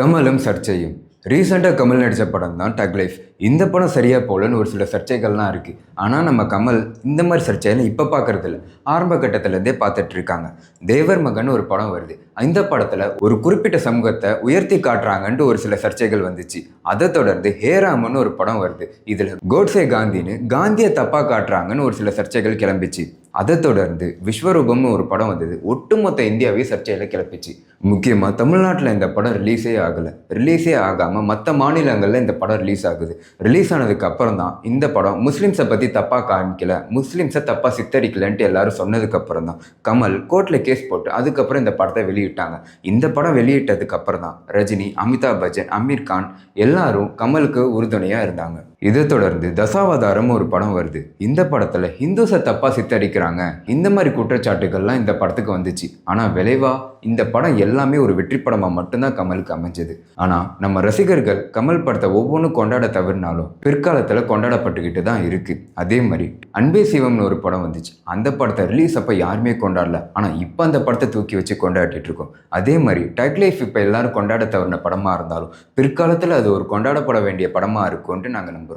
கமலும் சர்ச்சையும். ரீசெண்டாக கமல் நடித்த படம் தான் டக் லைஃப். இந்த படம் சரியாக போகலன்னு ஒரு சில சர்ச்சைகள்லாம் இருக்குது. ஆனால் நம்ம கமல் இந்த மாதிரி சர்ச்சையெல்லாம் இப்போ பார்க்குறதில்ல, ஆரம்ப கட்டத்திலேருந்தே பார்த்துட்டு இருக்காங்க. தேவர் மகன் ஒரு படம் வருது. இந்த படத்தில் ஒரு குறிப்பிட்ட சமூகத்தை உயர்த்தி காட்டுறாங்கன்ட்டு ஒரு சில சர்ச்சைகள் வந்துச்சு. அதை தொடர்ந்து ஹேராமன்னு ஒரு படம் வருது. இதில் கோட்ஸே காந்தின்னு காந்தியை தப்பாக காட்டுறாங்கன்னு ஒரு சில சர்ச்சைகள் கிளம்பிச்சு. அதை தொடர்ந்து விஸ்வரூபம்னு ஒரு படம் வந்தது. ஒட்டுமொத்த இந்தியாவே சர்ச்சையில் கிளப்பிச்சு. முக்கியமாக தமிழ்நாட்டில் இந்த படம் ரிலீஸே ஆகாமல் மற்ற மாநிலங்களில் இந்த படம் ரிலீஸ் ஆகுது. ரிலீஸ் ஆனதுக்கு அப்புறம் தான் இந்த படம் முஸ்லீம்ஸை பற்றி தப்பாக காமிக்கல, முஸ்லீம்ஸை தப்பாக சித்தரிக்கலன்ட்டு எல்லாரும் சொன்னதுக்கு அப்புறம் தான் கமல் கோர்ட்டில் கேஸ் போட்டு அதுக்கப்புறம் இந்த படத்தை வெளியிட்டாங்க. இந்த படம் வெளியிட்டதுக்கு அப்புறம் தான் ரஜினி, அமிதாப் பச்சன், அமீர் கான் எல்லாரும் கமலுக்கு உறுதுணையாக இருந்தாங்க. இதை தொடர்ந்து தசாவதாரம் ஒரு படம் வருது. இந்த படத்தில் ஹிந்துஸை தப்பாக சித்தரிக்கிறாங்க, இந்த மாதிரி குற்றச்சாட்டுகள்லாம் இந்த படத்துக்கு வந்துச்சு. ஆனால் விளைவா இந்த படம் எல்லாமே ஒரு வெற்றி படமாக மட்டும்தான் கமலுக்கு அமைஞ்சது. ஆனால் நம்ம ரசிகர்கள் கமல் படத்தை ஒவ்வொன்றும் கொண்டாட தவறினாலும் பிற்காலத்தில் கொண்டாடப்பட்டுக்கிட்டு தான் இருக்குது. அதே மாதிரி அன்பே சிவம்னு ஒரு படம் வந்துச்சு. அந்த படத்தை ரிலீஸ் அப்போ யாருமே கொண்டாடல, ஆனால் இப்போ அந்த படத்தை தூக்கி வச்சு கொண்டாடிட்டு இருக்கோம். அதே மாதிரி டக் லைஃப் இப்போ எல்லாரும் கொண்டாட தவறின படமாக இருந்தாலும் பிற்காலத்தில் அது ஒரு கொண்டாடப்பட வேண்டிய படமாக இருக்கும்ன்ட்டு நாங்கள் நம்புகிறோம்.